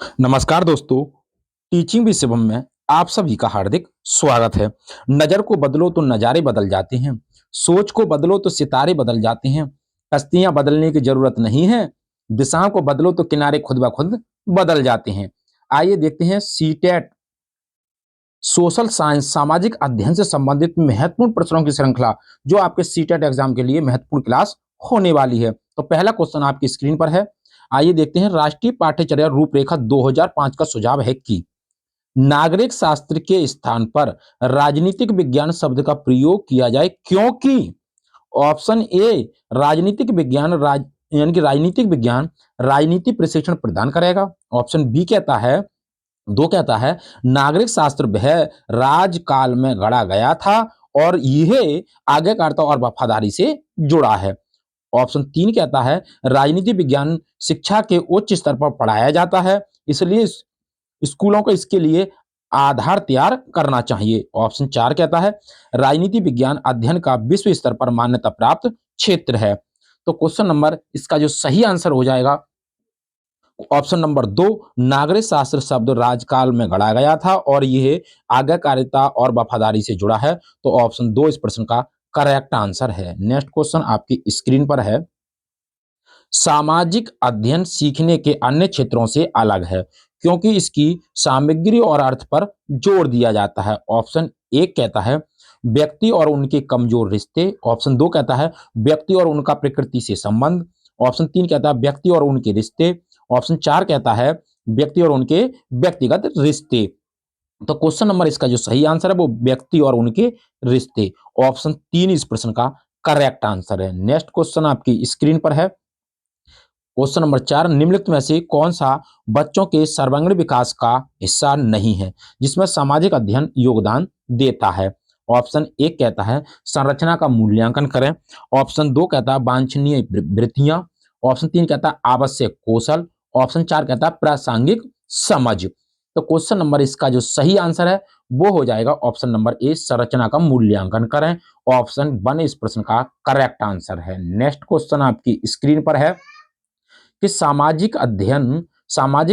नमस्कार दोस्तों, teaching with Shivam में आप सभी का हार्दिक स्वागत है। नज़र को बदलो तो नज़ारे बदल जाते हैं, सोच को बदलो तो सितारे बदल जाते हैं, कश्तियाँ बदलने की ज़रूरत नहीं है, दिशाओं को बदलो तो किनारे खुद ब खुद बदल जाते हैं। आइए देखते हैं सीटेट सोशल साइंस सामाजिक अध्ययन से संबंधित महत्वपूर्ण प्रश्नों की श्रृंखला जो आपके सीटेट एग्जाम के लिए महत्वपूर्ण क्लास होने वाली है। तो पहला क्वेश्चन आपकी स्क्रीन पर है। आइए देखते हैं राष्ट्रीय पाठ्यचर्या रूपरेखा 2005 का सुझाव है कि नागरिक शास्त्र के स्थान पर राजनीतिक विज्ञान शब्द का प्रयोग किया जाए क्योंकि ऑप्शन ए राजनीतिक विज्ञान यानी कि राजनीतिक विज्ञान राजनीति प्रशिक्षण प्रदान करेगा। ऑप्शन बी कहता है दो कहता है नागरिक शास्त्र वह राजकाल में गढ़ा गया था और यह आज्ञाकारिता और वफादारी से जुड़ा है। ऑप्शन तीन कहता है राजनीति विज्ञान शिक्षा के उच्च स्तर पर पढ़ाया जाता है, इसलिए स्कूलों को इसके लिए आधार तैयार करना चाहिए। ऑप्शन चार कहता है राजनीति विज्ञान अध्ययन का विश्व स्तर पर मान्यता प्राप्त क्षेत्र है। तो क्वेश्चन नंबर इसका जो सही आंसर हो जाएगा ऑप्शन नंबर दो, नागरिक शास्त्र शब्द राजकाल में गढ़ा गया था और यह आज्ञाकारिता और वफादारी से जुड़ा है। तो ऑप्शन दो इस प्रश्न का करेक्ट आंसर है। नेक्स्ट क्वेश्चन आपकी स्क्रीन पर है। सामाजिक अध्ययन सीखने के अन्य क्षेत्रों से अलग है क्योंकि इसकी सामग्री और अर्थ पर जोर दिया जाता है। ऑप्शन एक कहता है व्यक्ति और उनके कमजोर रिश्ते। ऑप्शन दो कहता है व्यक्ति और उनका प्रकृति से संबंध। ऑप्शन तीन कहता है व्यक्ति और उनके रिश्ते। ऑप्शन चार कहता है व्यक्ति और उनके व्यक्तिगत रिश्ते। तो क्वेश्चन नंबर इसका जो सही आंसर है वो व्यक्ति और उनके रिश्ते। ऑप्शन तीन इस प्रश्न का करेक्ट आंसर है। नेक्स्ट क्वेश्चन आपकी स्क्रीन पर है। क्वेश्चन नंबर चार, निम्नलिखित में से कौन सा बच्चों के सर्वांगीण विकास का हिस्सा नहीं है जिसमें सामाजिक अध्ययन योगदान देता है। ऑप्शन एक कहता है संरचना का मूल्यांकन करें। ऑप्शन दो कहता है वांछनीय वृत्तियां। ऑप्शन तीन कहता है आवश्यक कौशल। ऑप्शन चार कहता है प्रासंगिक समझ। तो क्वेश्चन नंबर इसका जो सही आंसर है वो हो जाएगा ऑप्शन नंबर ए संरचना का मूल्यांकन करें। ऑप्शन वन इस प्रश्न का करेक्ट आंसर है। नेक्स्ट क्वेश्चन आपकी स्क्रीन पर है कि सामाजिक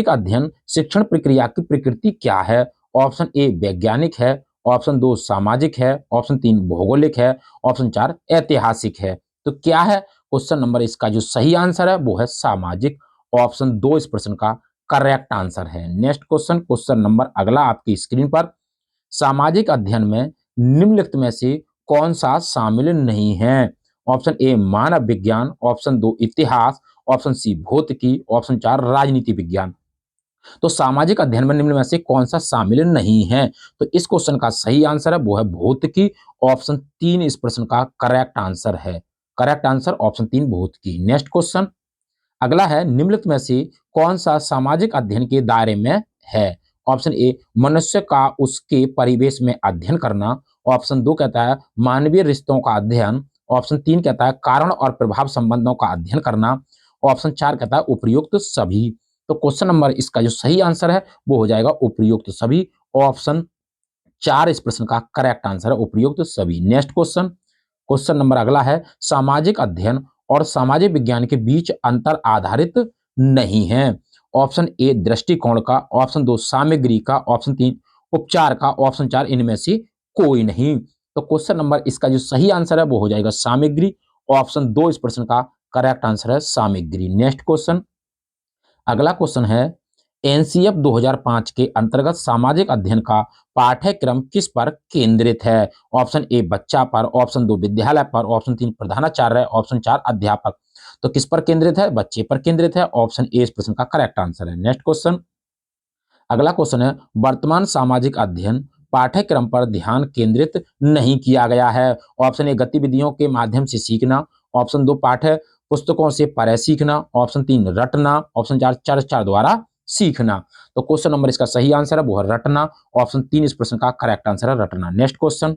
अध्ययन शिक्षण प्रक्रिया की प्रकृति क्या है। ऑप्शन ए वैज्ञानिक है। ऑप्शन दो सामाजिक है। ऑप्शन तीन भौगोलिक है। ऑप्शन चार ऐतिहासिक है। तो क्या है क्वेश्चन नंबर इसका जो सही आंसर है वो है सामाजिक। ऑप्शन दो इस प्रश्न का करेक्ट आंसर है। नेक्स्ट क्वेश्चन क्वेश्चन नंबर अगला आपकी स्क्रीन पर। सामाजिक अध्ययन में निम्नलिखित में से कौन सा शामिल नहीं है। ऑप्शन ए मानव विज्ञान। ऑप्शन दो इतिहास। ऑप्शन सी भौतिकी। ऑप्शन चार राजनीति विज्ञान। तो सामाजिक अध्ययन में निम्न में से कौन सा शामिल नहीं है। तो इस क्वेश्चन का सही आंसर है वो है भौतिकी। ऑप्शन तीन इस प्रश्न का करेक्ट आंसर है। करेक्ट आंसर ऑप्शन तीन भौतिकी। नेक्स्ट क्वेश्चन अगला है निम्नलिखित में से कौन सा सामाजिक अध्ययन के दायरे में है। ऑप्शन ए मनुष्य का उसके परिवेश में अध्ययन करना। ऑप्शन दो कहता है मानवीय रिश्तों का अध्ययन। ऑप्शन तीन कहता है कारण और प्रभाव संबंधों का अध्ययन करना। ऑप्शन चार कहता है उपयुक्त सभी। तो क्वेश्चन नंबर इसका जो सही आंसर है वो हो जाएगा उपयुक्त सभी। ऑप्शन चार इस प्रश्न का करेक्ट आंसर है उपयुक्त सभी। नेक्स्ट क्वेश्चन क्वेश्चन नंबर अगला है सामाजिक अध्ययन और सामाजिक विज्ञान के बीच अंतर आधारित नहीं है। ऑप्शन ए दृष्टिकोण का। ऑप्शन दो सामग्री का। ऑप्शन तीन उपचार का। ऑप्शन चार इनमें से कोई नहीं। तो क्वेश्चन नंबर इसका जो सही आंसर है वो हो जाएगा सामग्री। ऑप्शन दो इस प्रश्न का करेक्ट आंसर है सामग्री। नेक्स्ट क्वेश्चन अगला क्वेश्चन है एनसीएफ 2005 के अंतर्गत सामाजिक अध्ययन का पाठ्यक्रम किस पर केंद्रित है। ऑप्शन ए बच्चा पर। ऑप्शन दो विद्यालय पर। ऑप्शन तीन प्रधानाचार्य। ऑप्शन चार अध्यापक। तो किस पर केंद्रित है बच्चे पर केंद्रित है। ऑप्शन ए इस प्रश्न का करेक्ट आंसर है। नेक्स्ट क्वेश्चन अगला क्वेश्चन है वर्तमान सामाजिक अध्ययन पाठ्यक्रम पर ध्यान केंद्रित नहीं किया गया है। ऑप्शन ए गतिविधियों के माध्यम से सीखना। ऑप्शन दो पाठ्य पुस्तकों से परे सीखना। ऑप्शन तीन रटना। ऑप्शन चार चर्चा द्वारा सीखना। तो क्वेश्चन नंबर इसका सही आंसर है वो है रटना। ऑप्शन तीन इस प्रश्न का करेक्ट आंसर है रटना। नेक्स्ट क्वेश्चन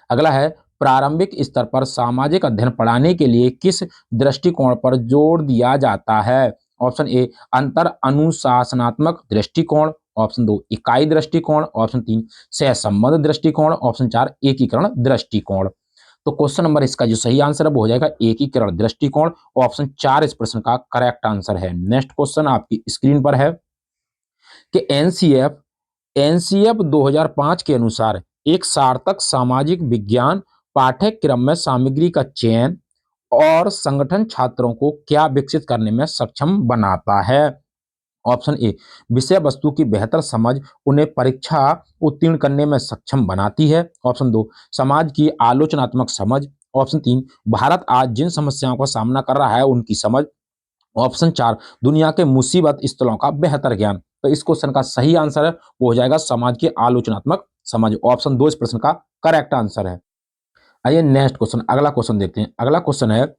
अगला है प्रारंभिक स्तर पर सामाजिक अध्ययन पढ़ाने के लिए किस दृष्टिकोण पर जोर दिया जाता है। ऑप्शन ए अंतर अनुशासनात्मक दृष्टिकोण। ऑप्शन दो इकाई दृष्टिकोण। ऑप्शन तीन सहसंबंध दृष्टिकोण। ऑप्शन चार एकीकरण दृष्टिकोण। तो क्वेश्चन नंबर इसका जो सही आंसर है वो हो जाएगा एकीकरण दृष्टिकोण। ऑप्शन चार इस प्रश्न का करेक्ट आंसर है। नेक्स्ट क्वेश्चन आपकी स्क्रीन पर है। कि एनसीएफ 2005 के अनुसार एक सार्थक सामाजिक विज्ञान पाठ्यक्रम में सामग्री का चयन और संगठन छात्रों को क्या विकसित करने में सक्षम बनाता है? ऑप्शन ए, विषय वस्तु की बेहतर समझ उन्हें परीक्षा उत्तीर्ण करने में सक्षम बनाती है। ऑप्शन दो, समाज की आलोचनात्मक समझ। ऑप्शन तीन, भारत आज जिन समस्याओं का सामना कर रहा है उनकी समझ। ऑप्शन चार, दुनिया के मुसीबत स्थलों का बेहतर ज्ञान। तो इस क्वेश्चन का सही आंसर है वो हो जाएगा समाज की आलोचनात्मक समझ। ऑप्शन दो इस प्रश्न का करेक्ट आंसर है। आइए नेक्स्ट क्वेश्चन, अगला क्वेश्चन देखते हैं। अगला क्वेश्चन है,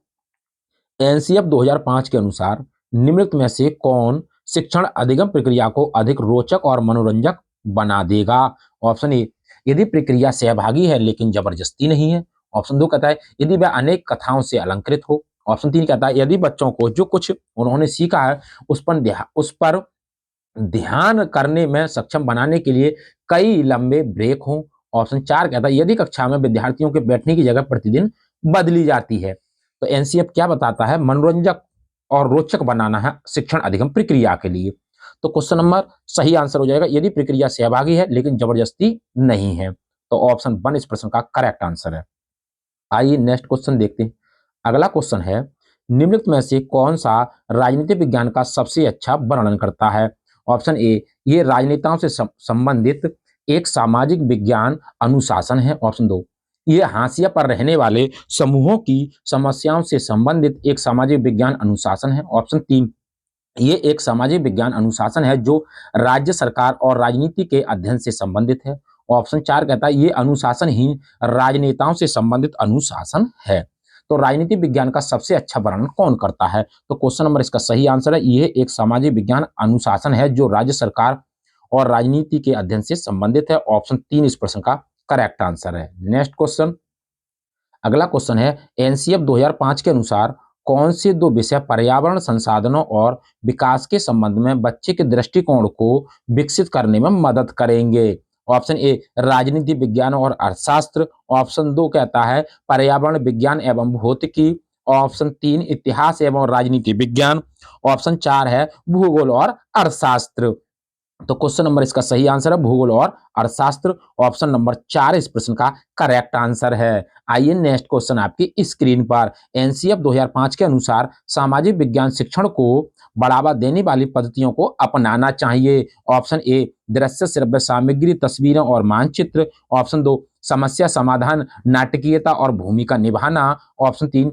एनसीएफ 2005 के अनुसार निम्नलिखित में से कौन शिक्षण अधिगम प्रक्रिया को अधिक रोचक और मनोरंजक बना देगा? ऑप्शन ए, यदि प्रक्रिया सहभागी है लेकिन जबरदस्ती नहीं है। ऑप्शन दो कहता है यदि वह अनेक कथाओं से अलंकृत हो। ऑप्शन तीन कहता है यदि बच्चों को जो कुछ उन्होंने सीखा है उस पर ध्यान करने में सक्षम बनाने के लिए कई लंबे ब्रेक हों। ऑप्शन चार कहता है यदि कक्षा में विद्यार्थियों के बैठने की जगह प्रतिदिन बदली जाती है। तो एनसीएफ क्या बताता है? मनोरंजक और रोचक बनाना है शिक्षण अधिगम प्रक्रिया के लिए। तो क्वेश्चन नंबर सही आंसर हो जाएगा यदि प्रक्रिया सहभागी है लेकिन जबरदस्ती नहीं है। तो ऑप्शन वन इस प्रश्न का करेक्ट आंसर है। आइए नेक्स्ट क्वेश्चन देखते हैं। अगला क्वेश्चन है, निम्नलिखित में से कौन सा राजनीति विज्ञान का सबसे अच्छा वर्णन करता है? ऑप्शन ए, ये राजनेताओं से संबंधित एक सामाजिक विज्ञान अनुशासन है। ऑप्शन दो, ये हाशिया पर रहने वाले समूहों की समस्याओं से संबंधित एक सामाजिक विज्ञान अनुशासन है। ऑप्शन तीन, ये एक सामाजिक विज्ञान अनुशासन है जो राज्य सरकार और राजनीति के अध्ययन से संबंधित है। ऑप्शन चार कहता है ये अनुशासनहीन राजनेताओं से संबंधित अनुशासन है। तो राजनीति विज्ञान का सबसे अच्छा वर्णन कौन करता है? तो क्वेश्चन नंबर इसका सही आंसर है ये एक सामाजिक विज्ञान अनुशासन है जो राज्य सरकार और राजनीति के अध्ययन से संबंधित है। ऑप्शन तीन इस प्रश्न का करेक्ट आंसर है। नेक्स्ट क्वेश्चन, अगला क्वेश्चन है, एनसीएफ 2005 के अनुसार कौन से दो विषय पर्यावरण संसाधनों और विकास के संबंध में बच्चे के दृष्टिकोण को विकसित करने में मदद करेंगे? ऑप्शन ए, राजनीति विज्ञान और अर्थशास्त्र। ऑप्शन दो कहता है पर्यावरण विज्ञान एवं भौतिकी। ऑप्शन तीन, इतिहास एवं राजनीति विज्ञान। ऑप्शन चार है भूगोल और अर्थशास्त्र। तो क्वेश्चन नंबर इसका सही आंसर है भूगोल और अर्थशास्त्र। ऑप्शन नंबर चार इस प्रश्न का करेक्ट आंसर है। आइए नेक्स्ट क्वेश्चन आपकी स्क्रीन पर, एनसीएफ 2005 के अनुसार सामाजिक विज्ञान शिक्षण को बढ़ावा देने वाली पद्धतियों को अपनाना चाहिए। ऑप्शन ए, दृश्य श्रव्य सामग्री तस्वीरें और मानचित्र। ऑप्शन दो, समस्या समाधान नाटकीयता और भूमिका निभाना। ऑप्शन तीन,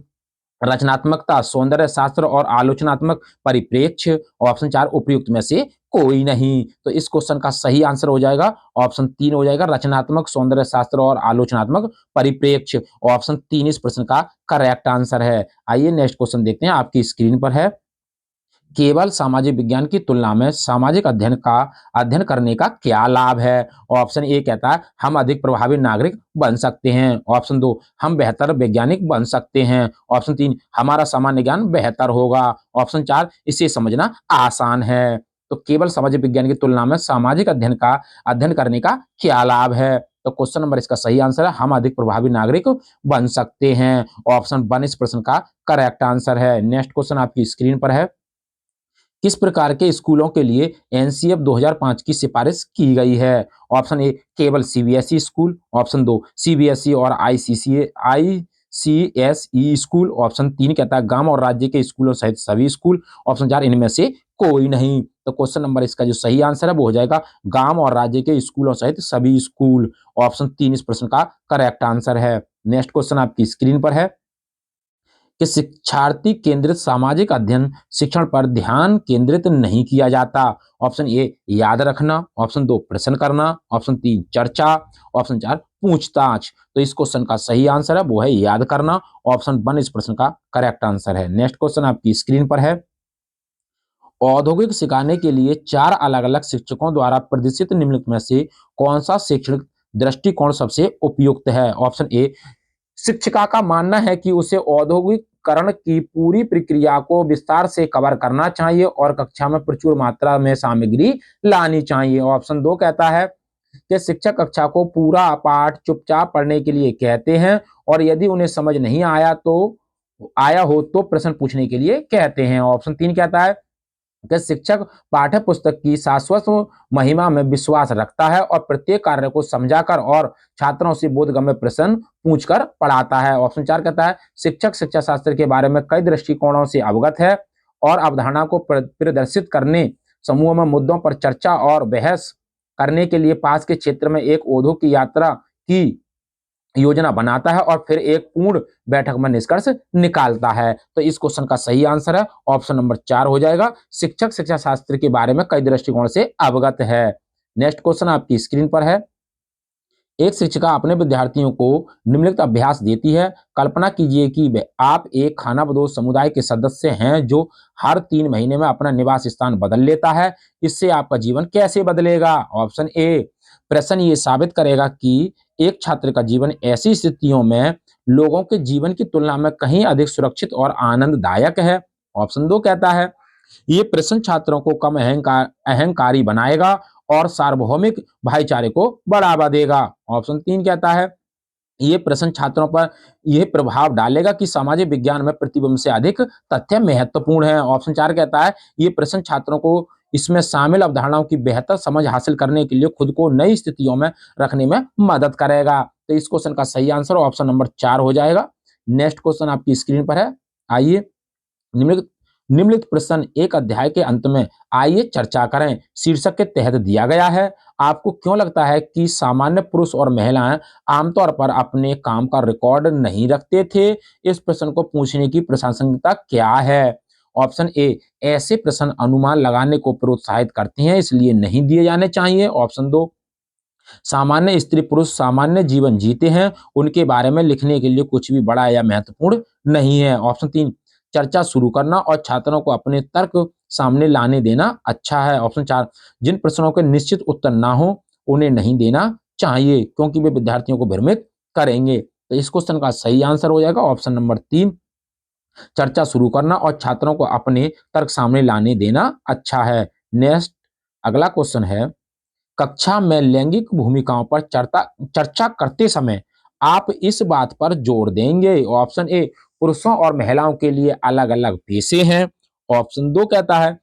रचनात्मकता सौंदर्य शास्त्र और आलोचनात्मक परिप्रेक्ष्य। ऑप्शन चार, उपयुक्त में से कोई नहीं। तो इस क्वेश्चन का सही आंसर हो जाएगा ऑप्शन तीन हो जाएगा रचनात्मक सौंदर्य शास्त्र और आलोचनात्मक परिप्रेक्ष्य। ऑप्शन तीन इस प्रश्न का करेक्ट आंसर है। आइए नेक्स्ट क्वेश्चन देखते हैं, आपकी स्क्रीन पर है, केवल सामाजिक विज्ञान की तुलना में सामाजिक अध्ययन करने का क्या लाभ है? ऑप्शन ए कहता है हम अधिक प्रभावी नागरिक बन सकते हैं। ऑप्शन दो, हम बेहतर वैज्ञानिक बन सकते हैं। ऑप्शन तीन, हमारा सामान्य ज्ञान बेहतर होगा। ऑप्शन चार, इसे समझना आसान है। तो केवल सामाजिक विज्ञान की तुलना में सामाजिक अध्ययन करने का क्या लाभ है? तो क्वेश्चन नंबर इसका सही आंसर है हम अधिक प्रभावी नागरिक बन सकते हैं। ऑप्शन वन इस प्रश्न का करेक्ट आंसर है। नेक्स्ट क्वेश्चन आपकी स्क्रीन पर है, किस प्रकार के स्कूलों के लिए एनसीएफ 2005 की सिफारिश की गई है? ऑप्शन ए, केवल सीबीएसई स्कूल। ऑप्शन दो, सीबीएसई और आईसीएसई स्कूल। ऑप्शन तीन कहता है गांव और राज्य के स्कूलों सहित सभी स्कूल। ऑप्शन चार, इनमें से कोई नहीं। तो क्वेश्चन नंबर इसका जो सही आंसर है वो हो जाएगा गांव और राज्य के स्कूलों सहित सभी स्कूल। ऑप्शन तीन इस प्रश्न का करेक्ट आंसर है। नेक्स्ट क्वेश्चन आपकी स्क्रीन पर है कि शिक्षार्थी केंद्रित सामाजिक अध्ययन शिक्षण पर ध्यान केंद्रित नहीं किया जाता। ऑप्शन ए, याद रखना। ऑप्शन दो, प्रश्न करना। ऑप्शन तीन, चर्चा। ऑप्शन चार, पूछताछ। तो इस क्वेश्चन का सही आंसर है वो है याद करना। ऑप्शन वन इस प्रश्न का करेक्ट आंसर है। नेक्स्ट क्वेश्चन आपकी स्क्रीन पर है, औद्योगिक सिखाने के लिए चार अलग अलग शिक्षकों द्वारा प्रदर्शित निम्नलिखित में से कौन सा शैक्षणिक दृष्टिकोण सबसे उपयुक्त है? ऑप्शन ए, शिक्षिका का मानना है कि उसे औद्योगिकरण की पूरी प्रक्रिया को विस्तार से कवर करना चाहिए और कक्षा में प्रचुर मात्रा में सामग्री लानी चाहिए। ऑप्शन दो कहता है कि शिक्षक कक्षा को पूरा पाठ चुपचाप पढ़ने के लिए कहते हैं और यदि उन्हें समझ नहीं आया हो तो प्रश्न पूछने के लिए कहते हैं। ऑप्शन तीन कहता है कि शिक्षक पाठ्य पुस्तक की शाश्वत महिमा में विश्वास रखता है और प्रत्येक कार्य को समझाकर और छात्रों से बोधगम्य प्रश्न पूछकर पढ़ाता है। ऑप्शन 4 कहता है शिक्षक शिक्षा शास्त्र के बारे में कई दृष्टिकोणों से अवगत है और अवधारणा को प्रदर्शित करने, समूह में मुद्दों पर चर्चा और बहस करने के लिए पास के क्षेत्र में एक औधो की यात्रा की योजना बनाता है और फिर एक पूर्ण बैठक में निष्कर्ष निकालता है। तो इस क्वेश्चन का सही आंसर है ऑप्शन नंबर 4 हो जाएगा। शिक्षक शिक्षा शास्त्र के बारे में कई दृष्टिकोण से अवगत है। नेक्स्ट क्वेश्चन आपकी स्क्रीन पर है। एक शिक्षिका अपने विद्यार्थियों को निम्नलिखित अभ्यास देती है। कल्पना कीजिए कि आप एक खानाबदोश समुदाय के सदस्य हैं जो हर 3 महीने में अपना निवास स्थान बदल लेता है। इससे आपका जीवन कैसे बदलेगा? ऑप्शन ए, प्रश्न ये साबित करेगा कि एक छात्र का जीवन ऐसी स्थितियों में लोगों के जीवन की तुलना में कहीं अधिक सुरक्षित और आनंददायक है। ऑप्शन 2 कहता है ये प्रश्न छात्रों को कम अहंकारी बनाएगा और सार्वभौमिक भाईचारे को बढ़ावा देगा। ऑप्शन 3 कहता है ये प्रश्न छात्रों पर यह प्रभाव डालेगा कि सामाजिक विज्ञान में प्रतिबिंब से अधिक तथ्य महत्वपूर्ण है। ऑप्शन 4 कहता है ये प्रश्न छात्रों को इसमें शामिल अवधारणाओं की बेहतर समझ हासिल करने के लिए खुद को नई स्थितियों में रखने में मदद करेगा। तो इस क्वेश्चन का सही आंसर ऑप्शन नंबर 4 हो जाएगा। नेक्स्ट क्वेश्चन आपकी स्क्रीन पर है। आइए निम्नलिखित निम्नलिखित प्रश्न एक अध्याय के अंत में आइए चर्चा करें शीर्षक के तहत दिया गया है। आपको क्यों लगता है कि सामान्य पुरुष और महिलाएं आमतौर पर अपने काम का रिकॉर्ड नहीं रखते थे? इस प्रश्न को पूछने की प्रासंगिकता क्या है? ऑप्शन ए, ऐसे प्रश्न अनुमान लगाने को प्रोत्साहित करते हैं इसलिए नहीं दिए जाने चाहिए। ऑप्शन 2, सामान्य स्त्री पुरुष सामान्य जीवन जीते हैं, उनके बारे में लिखने के लिए कुछ भी बड़ा या महत्वपूर्ण नहीं है। ऑप्शन 3, चर्चा शुरू करना और छात्रों को अपने तर्क सामने लाने देना अच्छा है। ऑप्शन 4, जिन प्रश्नों के निश्चित उत्तर ना हो उन्हें नहीं देना चाहिए क्योंकि वे विद्यार्थियों को भ्रमित करेंगे। तो इस क्वेश्चन का सही आंसर हो जाएगा ऑप्शन नंबर 3, चर्चा शुरू करना और छात्रों को अपने तर्क सामने लाने देना अच्छा है। नेक्स्ट अगला क्वेश्चन है, कक्षा में लैंगिक भूमिकाओं पर चर्चा करते समय आप इस बात पर जोर देंगे। ऑप्शन ए, पुरुषों और महिलाओं के लिए अलग अलग पेशे हैं। ऑप्शन 2 कहता है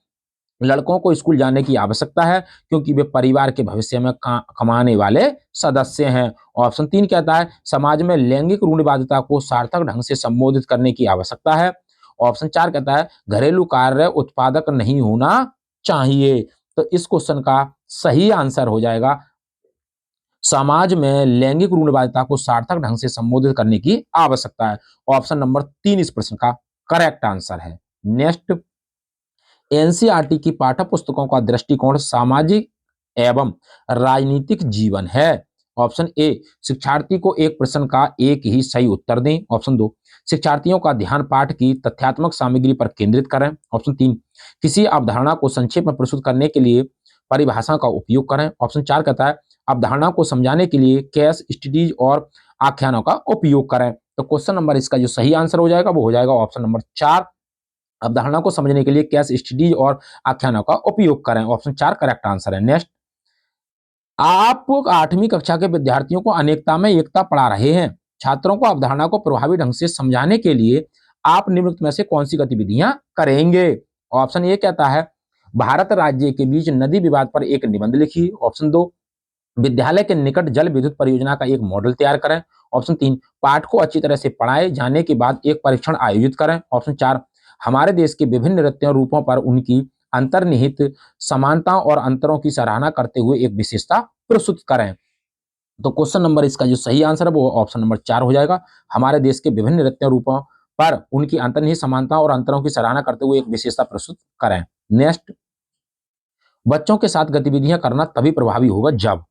लड़कों को स्कूल जाने की आवश्यकता है क्योंकि वे परिवार के भविष्य में कमाने वाले सदस्य हैं। ऑप्शन 3 कहता है समाज में लैंगिक रूढ़िवादिता को सार्थक ढंग से संबोधित करने की आवश्यकता है। ऑप्शन 4 कहता है घरेलू कार्य उत्पादक नहीं होना चाहिए। तो इस क्वेश्चन का सही आंसर हो जाएगा समाज में लैंगिक रूढ़िवादिता को सार्थक ढंग से संबोधित करने की आवश्यकता है। ऑप्शन नंबर 3 इस प्रश्न का करेक्ट आंसर है। नेक्स्ट, एनसीईआरटी की पाठ्य पुस्तकों का दृष्टिकोण सामाजिक एवं राजनीतिक जीवन है। ऑप्शन ए, शिक्षार्थी को एक प्रश्न का एक ही सही उत्तर दें। ऑप्शन 2, शिक्षार्थियों का ध्यान पाठ की तथ्यात्मक सामग्री पर केंद्रित करें। ऑप्शन 3, किसी अवधारणा को संक्षेप में प्रस्तुत करने के लिए परिभाषा का उपयोग करें। ऑप्शन 4 कहता है अवधारणा को समझाने के लिए केस स्टडीज और आख्यानों का उपयोग करें। तो क्वेश्चन नंबर इसका जो सही आंसर हो जाएगा वो हो जाएगा ऑप्शन नंबर 4, अवधारणा को समझने के लिए केस स्टडीज और आख्यानों का उपयोग करें। ऑप्शन 4 करेक्ट आंसर है। नेक्स्ट, आप 8वीं कक्षा के विद्यार्थियों को अनेकता में एकता पढ़ा रहे हैं। छात्रों को अवधारणा को प्रभावी ढंग से समझाने के लिए आप निम्नलिखित में से कौन सी गतिविधियां करेंगे? ऑप्शन ए कहता है भारत राज्य के बीच नदी विवाद पर एक निबंध लिखिए। ऑप्शन 2, विद्यालय के निकट जल विद्युत परियोजना का एक मॉडल तैयार करें। ऑप्शन 3, पाठ को अच्छी तरह से पढ़ाए जाने के बाद एक परीक्षण आयोजित करें। ऑप्शन 4, हमारे देश के विभिन्न नृत्य रूपों पर उनकी अंतर्निहित समानताओं और अंतरों की सराहना करते हुए एक विशेषता प्रस्तुत करें। तो क्वेश्चन नंबर इसका जो सही आंसर है वो ऑप्शन नंबर 4 हो जाएगा। हमारे देश के विभिन्न नृत्य रूपों पर उनकी अंतर्निहित समानताओं और अंतरों की सराहना करते हुए एक विशेषता प्रस्तुत करें। नेक्स्ट, बच्चों के साथ गतिविधियां करना तभी प्रभावी होगा जब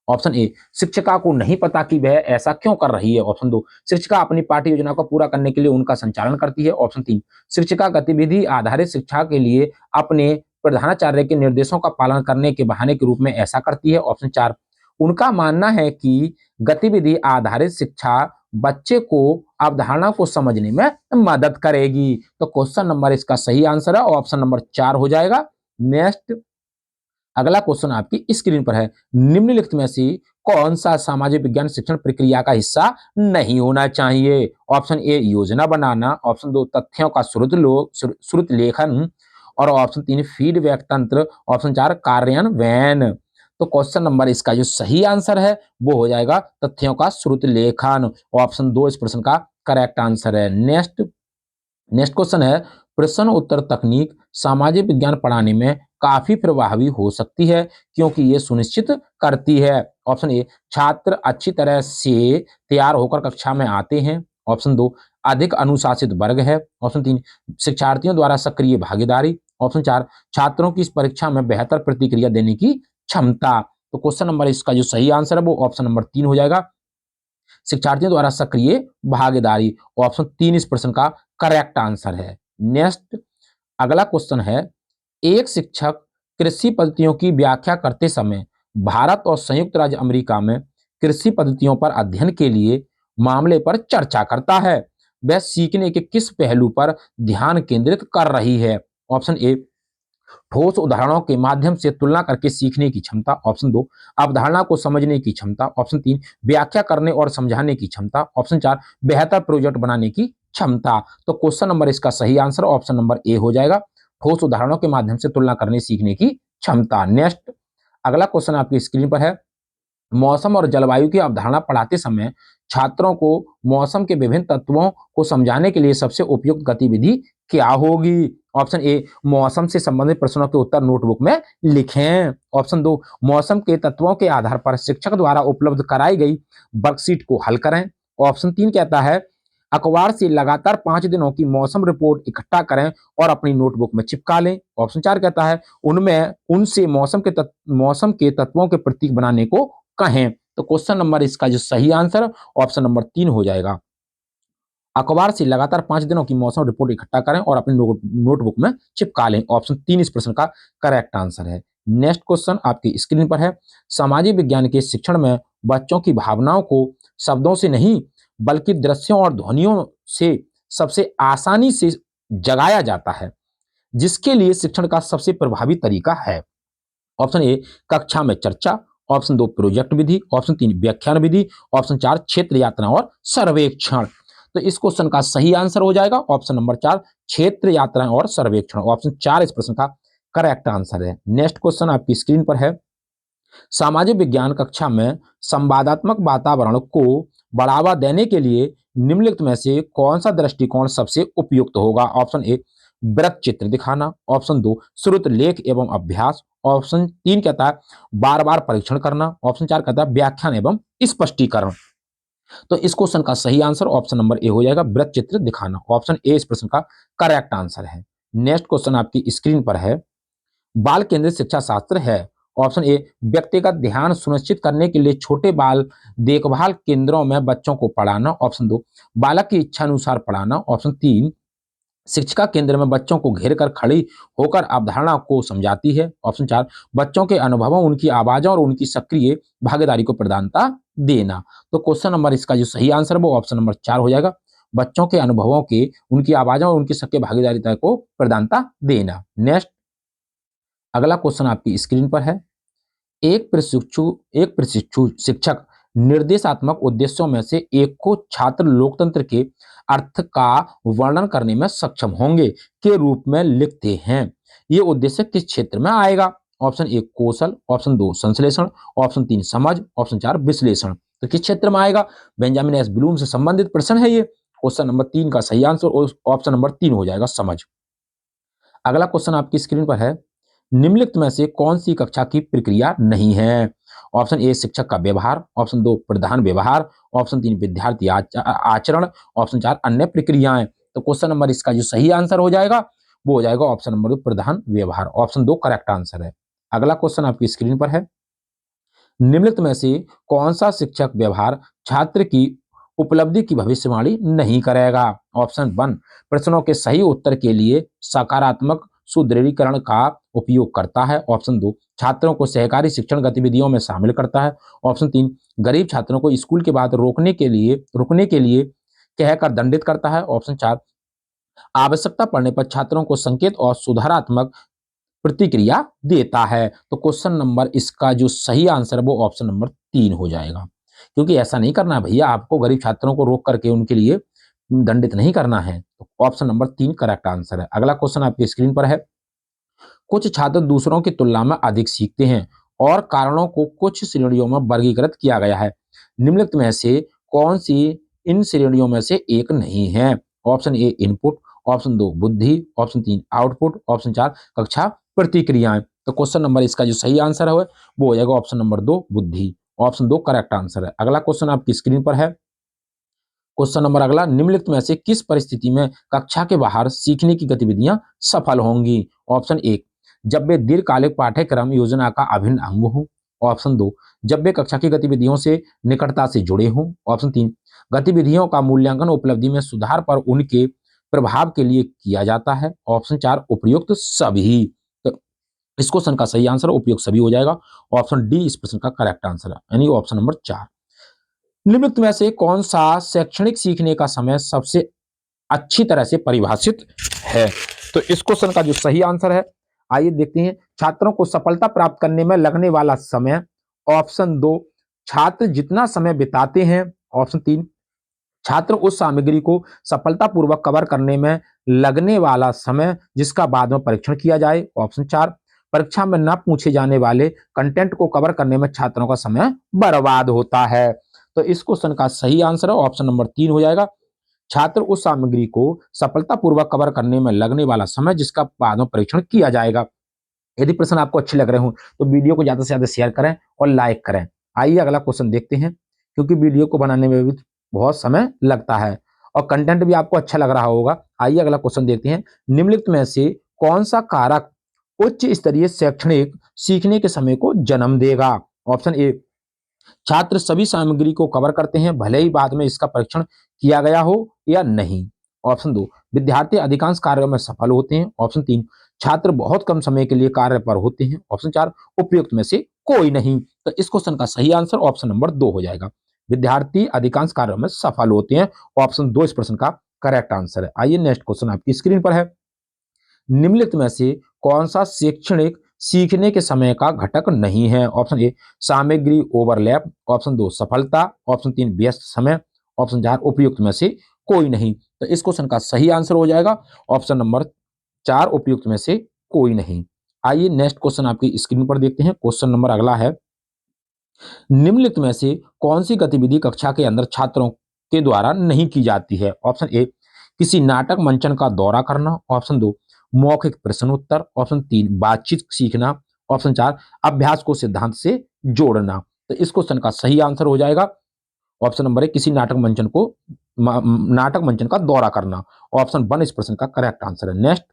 ऑप्शन ए, शिक्षिका को नहीं पता कि वह ऐसा क्यों कर रही है। ऑप्शन 2, शिक्षिका अपनी पाठ्य योजना को पूरा करने के लिए उनका संचालन करती है। ऑप्शन 3, शिक्षिका गतिविधि आधारित शिक्षा के लिए अपने प्रधानाचार्य के निर्देशों का पालन करने के बहाने के रूप में ऐसा करती है। ऑप्शन 4, उनका मानना है कि गतिविधि आधारित शिक्षा बच्चे को अवधारणा को समझने में मदद करेगी। तो क्वेश्चन नंबर इसका सही आंसर है ऑप्शन नंबर 4 हो जाएगा। नेक्स्ट अगला क्वेश्चन आपकी स्क्रीन पर है, निम्नलिखित में से कौन सा सामाजिक विज्ञान शिक्षण प्रक्रिया का हिस्सा नहीं होना चाहिए? ऑप्शन ए, योजना बनाना। ऑप्शन 2, तथ्यों का श्रुत लेखन। और ऑप्शन 3 फीडबैक तंत्र, ऑप्शन 4 कार्यान्वयन। तो क्वेश्चन नंबर इसका जो सही आंसर है वो हो जाएगा तथ्यों का श्रुति लेखन। ऑप्शन 2 इस प्रश्न का करेक्ट आंसर है। नेक्स्ट नेक्स्ट क्वेश्चन है, प्रश्न उत्तर तकनीक सामाजिक विज्ञान पढ़ाने में काफी प्रभावी हो सकती है क्योंकि ये सुनिश्चित करती है। ऑप्शन ए, छात्र अच्छी तरह से तैयार होकर कक्षा में आते हैं। ऑप्शन 2, अधिक अनुशासित वर्ग है। ऑप्शन 3, शिक्षार्थियों द्वारा सक्रिय भागीदारी। ऑप्शन 4, छात्रों की इस परीक्षा में बेहतर प्रतिक्रिया देने की क्षमता। तो क्वेश्चन नंबर इसका जो सही आंसर है वो ऑप्शन नंबर 3 हो जाएगा, शिक्षार्थियों द्वारा सक्रिय भागीदारी। ऑप्शन 3 इस प्रश्न का करेक्ट आंसर है। नेक्स्ट अगला क्वेश्चन है, एक शिक्षक कृषि पद्धतियों की व्याख्या करते समय भारत और संयुक्त राज्य अमेरिका में कृषि पद्धतियों पर अध्ययन के लिए मामले पर चर्चा करता है, वह सीखने के किस पहलू पर ध्यान केंद्रित कर रही है। ऑप्शन ए, ठोस उदाहरणों के माध्यम से तुलना करके सीखने की क्षमता। ऑप्शन 2, अवधारणा को समझने की क्षमता। ऑप्शन 3, व्याख्या करने और समझाने की क्षमता। ऑप्शन 4, बेहतर प्रोजेक्ट बनाने की क्षमता। तो क्वेश्चन नंबर इसका सही आंसर ऑप्शन नंबर ए हो जाएगा, ठोस उदाहरणों के माध्यम से तुलना करने सीखने की क्षमता। नेक्स्ट अगला क्वेश्चन आपकी स्क्रीन पर है, मौसम और जलवायु की अवधारणा पढ़ाते समय छात्रों को मौसम के विभिन्न तत्वों को समझाने के लिए सबसे उपयुक्त गतिविधि क्या होगी। ऑप्शन ए, मौसम से संबंधित प्रश्नों के उत्तर नोटबुक में लिखें। ऑप्शन 2, मौसम के तत्वों के आधार पर शिक्षक द्वारा उपलब्ध कराई गई वर्कशीट को हल करें। ऑप्शन 3 कहता है, अखबार से लगातार 5 दिनों की मौसम रिपोर्ट इकट्ठा करें और अपनी नोटबुक में चिपका लें। ऑप्शन 4 कहता है, उनमें उनसे मौसम के तत्वों के प्रतीक बनाने को कहें। तो क्वेश्चन नंबर इसका जो सही आंसर ऑप्शन नंबर 3 हो जाएगा, अखबार से लगातार 5 दिनों की मौसम रिपोर्ट इकट्ठा करें और अपनी नोटबुक में चिपका लें। ऑप्शन 3 इस प्रश्न का करेक्ट आंसर है। नेक्स्ट क्वेश्चन आपकी स्क्रीन पर है, सामाजिक विज्ञान के शिक्षण में बच्चों की भावनाओं को शब्दों से नहीं बल्कि दृश्यों और ध्वनियों से सबसे आसानी से जगाया जाता है, जिसके लिए शिक्षण का सबसे प्रभावी तरीका है। ऑप्शन ए, कक्षा में चर्चा। ऑप्शन 2, प्रोजेक्ट विधि। ऑप्शन 3, व्याख्यान विधि। ऑप्शन 4, क्षेत्र यात्रा और सर्वेक्षण। तो इस क्वेश्चन का सही आंसर हो जाएगा ऑप्शन नंबर 4, क्षेत्र यात्राएं और सर्वेक्षण। ऑप्शन 4 इस प्रश्न का करेक्ट आंसर है। नेक्स्ट क्वेश्चन आपकी स्क्रीन पर है, सामाजिक विज्ञान कक्षा में संवादात्मक वातावरण को बढ़ावा देने के लिए निम्नलिखित में से कौन सा दृष्टिकोण सबसे उपयुक्त होगा। ऑप्शन ए, वृत्त चित्र दिखाना। ऑप्शन 2, श्रुत लेख एवं अभ्यास। ऑप्शन 3 कहता है बार बार परीक्षण करना। ऑप्शन 4 कहता है व्याख्यान एवं स्पष्टीकरण। तो इस क्वेश्चन का सही आंसर ऑप्शन नंबर ए हो जाएगा, वृत्त चित्र दिखाना। ऑप्शन ए इस प्रश्न का करेक्ट आंसर है। नेक्स्ट क्वेश्चन आपकी स्क्रीन पर है, बाल केंद्रित शिक्षा शास्त्र है। ऑप्शन ए, व्यक्तिगत ध्यान सुनिश्चित करने के लिए छोटे बाल देखभाल केंद्रों में बच्चों को पढ़ाना। ऑप्शन 2, बालक की इच्छा अनुसार पढ़ाना। ऑप्शन 3, शिक्षिका केंद्र में बच्चों को घेर कर खड़ी होकर अवधारणा को समझाती है। ऑप्शन 4, बच्चों के अनुभवों, उनकी आवाज़ों और उनकी सक्रिय भागीदारी को प्रधानता देना। तो क्वेश्चन नंबर इसका जो सही आंसर है वो ऑप्शन नंबर 4 हो जाएगा, बच्चों के अनुभवों के, उनकी आवाज़ों और उनकी सक्रिय भागीदारी को प्रधानता देना। नेक्स्ट अगला क्वेश्चन आपकी स्क्रीन पर है, एक प्रशिक्षु शिक्षक निर्देशात्मक उद्देश्यों में से एक को छात्र लोकतंत्र के अर्थ का वर्णन करने में सक्षम होंगे के रूप में लिखते हैं। ये उद्देश्य किस क्षेत्र में आएगा। ऑप्शन 1, कौशल। ऑप्शन 2, संश्लेषण। ऑप्शन 3, समझ। ऑप्शन 4, विश्लेषण। तो किस क्षेत्र में आएगा, बेंजामिन एस ब्लूम से संबंधित प्रश्न है ये। क्वेश्चन नंबर 3 का सही आंसर ऑप्शन नंबर 3 हो जाएगा, समझ। अगला क्वेश्चन आपकी स्क्रीन पर है, निम्नलिखित में से कौन सी कक्षा की प्रक्रिया नहीं है। ऑप्शन ए, शिक्षक का व्यवहार। ऑप्शन 2, प्रधान व्यवहार। ऑप्शन 3, विद्यार्थी आचरण। ऑप्शन 4, अन्य प्रक्रियाएं। तो क्वेश्चन नंबर इसका जो सही आंसर हो जाएगा वो हो जाएगा ऑप्शन नंबर 2, प्रधान व्यवहार। ऑप्शन 2 करेक्ट आंसर है। अगला क्वेश्चन आपकी स्क्रीन पर है, निम्नलिखित में से कौन सा शिक्षक व्यवहार छात्र की उपलब्धि की भविष्यवाणी नहीं करेगा। ऑप्शन 1, प्रश्नों के सही उत्तर के लिए सकारात्मक सुदृढ़ीकरण का उपयोग करता है। ऑप्शन 2, छात्रों को सहकारी शिक्षण गतिविधियों में शामिल करता है। ऑप्शन 3, गरीब छात्रों को स्कूल के बाद रुकने के लिए कहकर दंडित करता है। ऑप्शन 4, आवश्यकता पड़ने पर छात्रों को संकेत और सुधारात्मक प्रतिक्रिया देता है। तो क्वेश्चन नंबर इसका जो सही आंसर है वो ऑप्शन नंबर 3 हो जाएगा, क्योंकि ऐसा नहीं करना है भैया, आपको गरीब छात्रों को रोक करके उनके लिए दंडित नहीं करना है। तो ऑप्शन नंबर 3 करेक्ट आंसर है। अगला क्वेश्चन आपकी स्क्रीन पर है, कुछ छात्र दूसरों की तुलना में अधिक सीखते हैं और कारणों को कुछ श्रेणियों में वर्गीकृत किया गया है। निम्नलिखित में से कौन सी इन श्रेणियों में से एक नहीं है? ऑप्शन ए इनपुट, ऑप्शन 2 बुद्धि, ऑप्शन 3 आउटपुट, ऑप्शन 4 कक्षा प्रतिक्रियाएं। तो क्वेश्चन नंबर इसका जो सही आंसर है वो हो जाएगा ऑप्शन नंबर 2 बुद्धि। ऑप्शन 2 करेक्ट आंसर है। अगला क्वेश्चन आपकी स्क्रीन पर है। क्वेश्चन नंबर अगला, निम्नलिखित में से किस परिस्थिति में कक्षा के बाहर सीखने की गतिविधियां सफल होंगी? ऑप्शन एक, जब वे दीर्घकालिक पाठ्यक्रम योजना का अभिन्न अंग हो। ऑप्शन 2, जब वे कक्षा की गतिविधियों से निकटता से जुड़े हों। ऑप्शन 3, गतिविधियों का मूल्यांकन उपलब्धि में सुधार पर उनके प्रभाव के लिए किया जाता है। ऑप्शन 4, उपयुक्त सभी। तो इस क्वेश्चन का सही आंसर उपयुक्त सभी हो जाएगा। ऑप्शन डी इस प्रश्न का करेक्ट आंसर है, यानी ऑप्शन नंबर 4। निम्नलिखित में से कौन सा शैक्षणिक सीखने का समय सबसे अच्छी तरह से परिभाषित है? तो इस क्वेश्चन का जो सही आंसर है, आइए देखते हैं। छात्रों को सफलता प्राप्त करने में लगने वाला समय। ऑप्शन 2, छात्र जितना समय बिताते हैं। ऑप्शन 3, छात्र उस सामग्री को सफलतापूर्वक कवर करने में लगने वाला समय जिसका बाद में परीक्षण किया जाए। ऑप्शन 4, परीक्षा में न पूछे जाने वाले कंटेंट को कवर करने में छात्रों का समय बर्बाद होता है। तो इस क्वेश्चन का सही आंसर ऑप्शन नंबर 3 हो जाएगा। छात्र उस सामग्री को सफलतापूर्वक कवर करने में लगने वाला समय जिसका बाद में परीक्षण किया जाएगा। यदि प्रश्न आपको अच्छे लग रहे हो तो वीडियो को ज्यादा से ज्यादा शेयर करें और लाइक करें। आइए अगला क्वेश्चन देखते हैं, क्योंकि वीडियो को बनाने में भी बहुत समय लगता है और कंटेंट भी आपको अच्छा लग रहा होगा। आइए अगला क्वेश्चन देखते हैं। निम्नलिखित में से कौन सा कारक उच्च स्तरीय शैक्षणिक सीखने के समय को जन्म देगा? ऑप्शन ए, छात्र सभी सामग्री को कवर करते हैं भले ही बाद में इसका परीक्षण किया गया हो या नहीं। ऑप्शन 2, विद्यार्थी अधिकांश कार्यों में सफल होते हैं। ऑप्शन 3, छात्र बहुत कम समय के लिए कार्य पर होते हैं। ऑप्शन 4, उपयुक्त में से कोई नहीं। तो इस क्वेश्चन का सही आंसर ऑप्शन नंबर 2 हो जाएगा। विद्यार्थी अधिकांश कार्यों में सफल होते हैं। ऑप्शन 2 इस प्रश्न का करेक्ट आंसर है। आइए नेक्स्ट क्वेश्चन आपकी स्क्रीन पर है। निम्नलिखित में से कौन सा शैक्षणिक सीखने के समय का घटक नहीं है? ऑप्शन ए, सामग्री ओवरलैप। ऑप्शन 2, सफलता। ऑप्शन 3, व्यस्त समय। ऑप्शन 4, उपयुक्त में से कोई नहीं। तो इस क्वेश्चन का सही आंसर हो जाएगा ऑप्शन नंबर 4, उपयुक्त में से कोई नहीं। आइए नेक्स्ट क्वेश्चन आपकी स्क्रीन पर देखते हैं। क्वेश्चन नंबर अगला है। निम्नलिखित में से कौन सी गतिविधि कक्षा के अंदर छात्रों के द्वारा नहीं की जाती है? ऑप्शन ए, किसी नाटक मंचन का दौरा करना। ऑप्शन 2, मौखिक प्रश्न उत्तर। ऑप्शन 3, बातचीत सीखना। ऑप्शन 4, अभ्यास को सिद्धांत से जोड़ना। तो इस क्वेश्चन का सही आंसर हो जाएगा ऑप्शन नंबर ए, किसी नाटक मंचन का दौरा करना। ऑप्शन 1 इस प्रश्न का करेक्ट आंसर है। नेक्स्ट,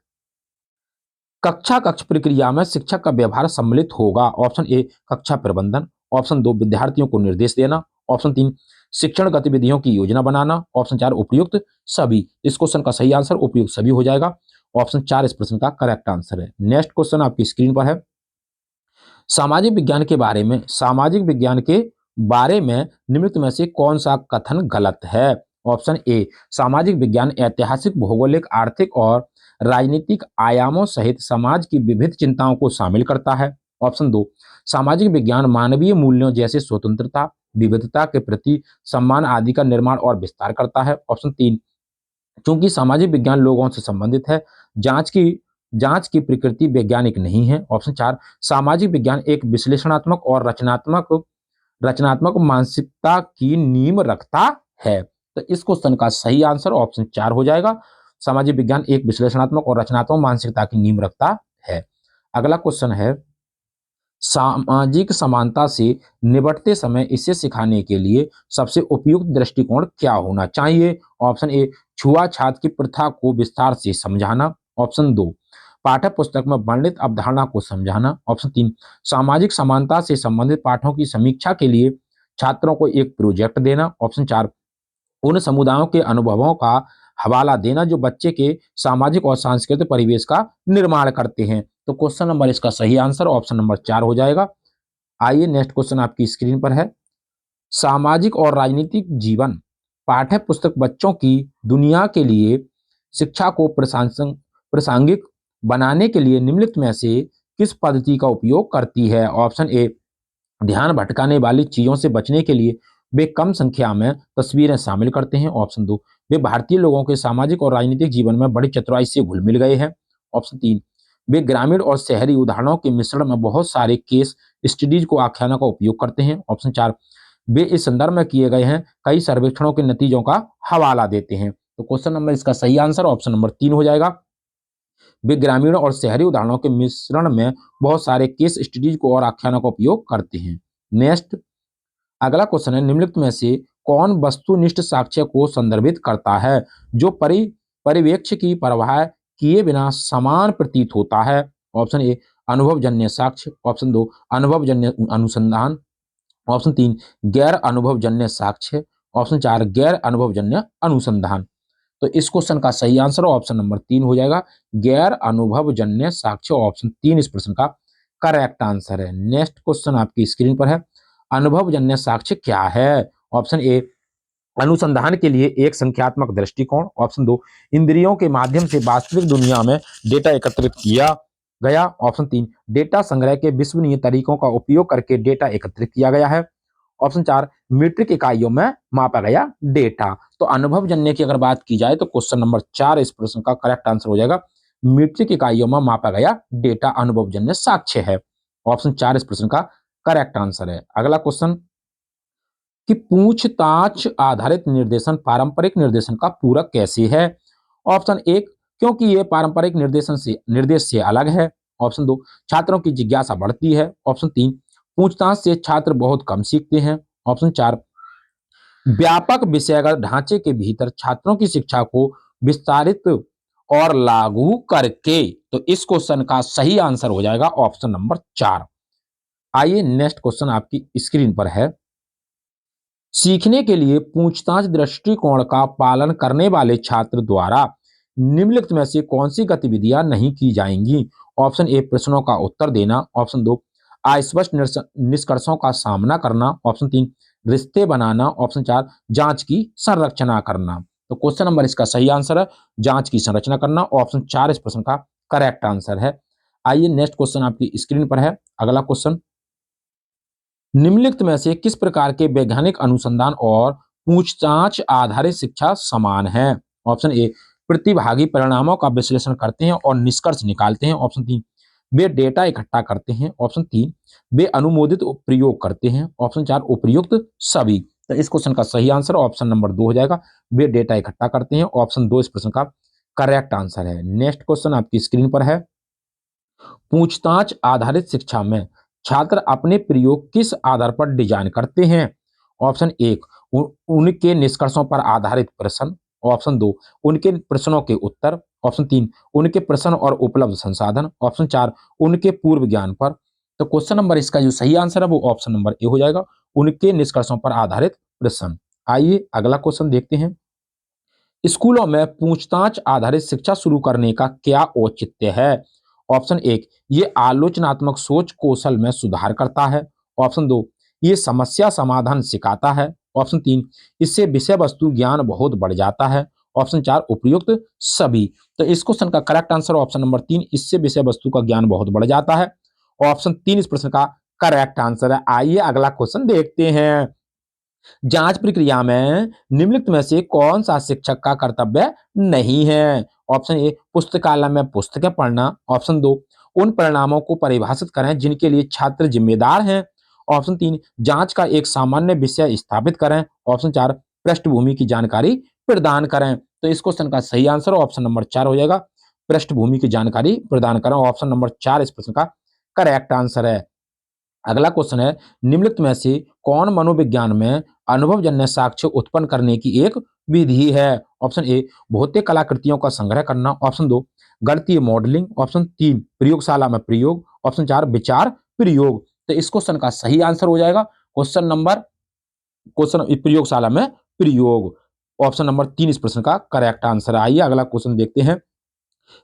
कक्ष प्रक्रिया में शिक्षक का व्यवहार सम्मिलित होगा। ऑप्शन ए, कक्षा प्रबंधन। ऑप्शन 2, विद्यार्थियों को निर्देश देना। ऑप्शन 3, शिक्षण गतिविधियों की योजना बनाना। ऑप्शन 4, उपयुक्त सभी। इस क्वेश्चन का सही आंसर उपयुक्त सभी हो जाएगा। ऑप्शन 4 इस प्रश्न का करेक्ट आंसर है। नेक्स्ट क्वेश्चन आपकी स्क्रीन पर है। सामाजिक विज्ञान के बारे में निम्नलिखित में से कौन सा कथन गलत है? ऑप्शन ए, सामाजिक विज्ञान ऐतिहासिक, भौगोलिक, आर्थिक और राजनीतिक आयामों सहित समाज की विविध चिंताओं को शामिल करता है। ऑप्शन 2, सामाजिक विज्ञान मानवीय मूल्यों जैसे स्वतंत्रता, विविधता के प्रति सम्मान आदि का निर्माण और विस्तार करता है। ऑप्शन 3, क्योंकि सामाजिक विज्ञान लोगों से संबंधित है, जांच की प्रकृति वैज्ञानिक नहीं है। ऑप्शन 4, सामाजिक विज्ञान एक विश्लेषणात्मक और रचनात्मक मानसिकता की नींव रखता है। तो इस क्वेश्चन का सही आंसर ऑप्शन 4 हो जाएगा। सामाजिक विज्ञान एक विश्लेषणात्मक और रचनात्मक मानसिकता की नींव रखता है। अगला क्वेश्चन है, सामाजिक समानता से निपटते समय इसे सिखाने के लिए सबसे उपयुक्त दृष्टिकोण क्या होना चाहिए? ऑप्शन ए, छुआछूत की प्रथा को विस्तार से समझाना। ऑप्शन 2, पाठ्य पुस्तक में वर्णित अवधारणा को समझाना। ऑप्शन 3, सामाजिक समानता से संबंधित पाठों की समीक्षा के लिए छात्रों को एक प्रोजेक्ट देना। ऑप्शन 4, उन समुदायों के अनुभवों का हवाला देना जो बच्चे के सामाजिक और सांस्कृतिक परिवेश का निर्माण करते हैं। तो क्वेश्चन नंबर इसका सही आंसर ऑप्शन नंबर 4 हो जाएगा। आइए नेक्स्ट क्वेश्चन आपकी स्क्रीन पर है। सामाजिक और राजनीतिक जीवन पाठ्य पुस्तक बच्चों की दुनिया के लिए शिक्षा को प्रासंगिक बनाने के लिए निम्नलिखित में से किस पद्धति का उपयोग करती है? ऑप्शन ए, ध्यान भटकाने वाली चीजों से बचने के लिए वे कम संख्या में तस्वीरें शामिल करते हैं। ऑप्शन 2, वे भारतीय लोगों के सामाजिक और राजनीतिक जीवन में बड़ी चतुराई से घुल मिल गए हैं। ऑप्शन 3, वे ग्रामीण और शहरी उदाहरणों के मिश्रण में बहुत सारे केस स्टडीज को आख्यानों का उपयोग करते हैं। ऑप्शन 4, वे इस संदर्भ में किए गए हैं कई सर्वेक्षणों के नतीजों का हवाला देते हैं। तो क्वेश्चन नंबर इसका सही आंसर ऑप्शन नंबर 3 हो जाएगा। वे ग्रामीण और शहरी उदाहरणों के मिश्रण में बहुत सारे केस स्टडीज को और आख्यानों का उपयोग करते हैं। नेक्स्ट, अगला क्वेश्चन है, निम्नलिखित में से कौन वस्तुनिष्ठ साक्ष्य को संदर्भित करता है जो परिवेक्ष्य की परवाह किए बिना समान प्रतीत होता है? ऑप्शन ए, अनुभवजन्य साक्ष्य। ऑप्शन 2, अनुभवजन्य अनुसंधान। ऑप्शन 3, गैर अनुभवजन्य साक्ष्य। ऑप्शन 4, गैर अनुभवजन्य अनुसंधान। तो इस क्वेश्चन का सही आंसर ऑप्शन नंबर 3 हो जाएगा, गैर अनुभवजन्य साक्ष्य। ऑप्शन 3 इस प्रश्न का करेक्ट आंसर है। नेक्स्ट क्वेश्चन आपकी स्क्रीन पर है, अनुभवजन्य साक्ष्य क्या है? ऑप्शन ए, अनुसंधान के लिए एक संख्यात्मक दृष्टिकोण। ऑप्शन 2, इंद्रियों के माध्यम से वास्तविक दुनिया में डेटा एकत्रित किया गया। ऑप्शन 3, डेटा संग्रह के विश्वसनीय तरीकों का उपयोग करके डेटा एकत्रित किया गया है। ऑप्शन 4, मीट्रिक इकाइयों में मापा गया डेटा। तो अनुभवजन्य की अगर बात की जाए तो क्वेश्चन नंबर 4 इस प्रश्न का करेक्ट आंसर हो जाएगा, मीट्रिक इकाइयों में मापा गया डेटा अनुभवजन्य साक्ष्य है। ऑप्शन 4 इस प्रश्न का करेक्ट आंसर है। अगला क्वेश्चन कि पूछताछ आधारित निर्देशन पारंपरिक निर्देशन का पूरक कैसे है? ऑप्शन 1, क्योंकि यह पारंपरिक निर्देश से अलग है। ऑप्शन 2, छात्रों की जिज्ञासा बढ़ती है। ऑप्शन 3, पूछताछ से छात्र बहुत कम सीखते हैं। ऑप्शन 4, व्यापक विषयगत ढांचे के भीतर छात्रों की शिक्षा को विस्तारित और लागू करके। तो इस क्वेश्चन का सही आंसर हो जाएगा ऑप्शन नंबर 4। आइए नेक्स्ट क्वेश्चन आपकी स्क्रीन पर है, सीखने के लिए पूछताछ दृष्टिकोण का पालन करने वाले छात्र द्वारा निम्नलिखित में से कौन सी गतिविधियां नहीं की जाएंगी? ऑप्शन ए, प्रश्नों का उत्तर देना। ऑप्शन 2, अस्पष्ट निष्कर्षों का सामना करना। ऑप्शन 3, रिश्ते बनाना। ऑप्शन 4, जांच की संरचना करना। तो क्वेश्चन नंबर इसका सही आंसर है जांच की संरचना करना। ऑप्शन 4 इस प्रश्न का करेक्ट आंसर है। आइए नेक्स्ट क्वेश्चन आपकी स्क्रीन पर है। अगला क्वेश्चन, निम्नलिखित में से किस प्रकार के वैज्ञानिक अनुसंधान और पूछताछ आधारित शिक्षा समान है? ऑप्शन ए, प्रतिभागी परिणामों का विश्लेषण करते हैं और निष्कर्ष निकालते हैं। ऑप्शन 3, वे डेटा इकट्ठा करते हैं। ऑप्शन 3, वे अनुमोदित प्रयोग करते हैं। ऑप्शन 4, उपयुक्त सभी। तो इस क्वेश्चन का सही आंसर ऑप्शन नंबर 2 हो जाएगा, वे डेटा इकट्ठा करते हैं। ऑप्शन 2 इस प्रश्न का करेक्ट आंसर है। नेक्स्ट क्वेश्चन आपकी स्क्रीन पर है, पूछताछ आधारित शिक्षा में छात्र अपने प्रयोग किस आधार पर डिजाइन करते हैं? ऑप्शन 1, उनके निष्कर्षों पर आधारित प्रश्न। ऑप्शन 2, उनके प्रश्नों के उत्तर। ऑप्शन 3, उनके प्रश्न और उपलब्ध संसाधन। ऑप्शन 4, उनके पूर्व ज्ञान पर। तो क्वेश्चन नंबर इसका जो सही आंसर है वो ऑप्शन नंबर ए हो जाएगा, उनके निष्कर्षों पर आधारित प्रश्न। आइए अगला क्वेश्चन देखते हैं, स्कूलों में पूछताछ आधारित शिक्षा शुरू करने का क्या औचित्य है? ऑप्शन 1, ये आलोचनात्मक सोच कौशल में सुधार करता है। ऑप्शन 2, ये समस्या समाधान सिखाता है। ऑप्शन 3, इससे विषय वस्तु ज्ञान बहुत बढ़ जाता है। ऑप्शन 4, उपयुक्त सभी। तो इस क्वेश्चन का करेक्ट आंसर ऑप्शन नंबर 3, इससे विषय वस्तु का ज्ञान बहुत बढ़ जाता है। ऑप्शन 3 इस प्रश्न का करेक्ट आंसर है। आइए अगला क्वेश्चन देखते हैं, जांच प्रक्रिया में निम्नलिखित में से कौन सा शिक्षक का कर्तव्य नहीं है? ऑप्शन ए, पुस्तकालय में पुस्तकें पढ़ना। ऑप्शन 2, उन परिणामों को परिभाषित करें जिनके लिए छात्र जिम्मेदार हैं। ऑप्शन 3, जांच का एक सामान्य विषय स्थापित करें। ऑप्शन 4, पृष्ठभूमि की जानकारी प्रदान करें। तो इस क्वेश्चन का सही आंसर ऑप्शन नंबर 4 हो जाएगा, पृष्ठभूमि की जानकारी प्रदान करें। ऑप्शन नंबर 4 इस प्रश्न का करेक्ट आंसर है। अगला क्वेश्चन है, निम्नलिखित में से कौन मनोविज्ञान में अनुभवजन्य साक्ष्य उत्पन्न करने की एक विधि है? ऑप्शन ए, भौतिक कलाकृतियों का संग्रह करना। ऑप्शन 2, गणितीय मॉडलिंग। ऑप्शन 3, प्रयोगशाला में प्रयोग। ऑप्शन 4, विचार प्रयोग। तो इस क्वेश्चन का सही आंसर हो जाएगा क्वेश्चन प्रयोगशाला में प्रयोग। ऑप्शन नंबर 3 इस प्रश्न का करेक्ट आंसर है। आइए अगला क्वेश्चन देखते हैं,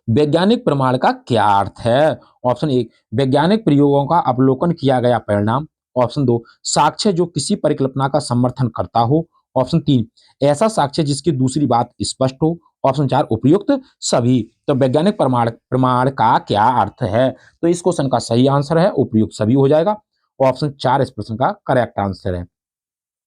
वैज्ञानिक प्रमाण का क्या अर्थ है? ऑप्शन 1, वैज्ञानिक प्रयोगों का अवलोकन किया गया परिणाम। ऑप्शन 2, साक्ष्य जो किसी परिकल्पना का समर्थन करता हो। ऑप्शन 3, ऐसा साक्ष्य जिसकी दूसरी बात स्पष्ट हो। ऑप्शन 4, उपयुक्त सभी। तो वैज्ञानिक प्रमाण प्रमाण का क्या अर्थ है? तो इस क्वेश्चन का सही आंसर है उपयुक्त सभी हो जाएगा। ऑप्शन 4 इस प्रश्न का करेक्ट आंसर है।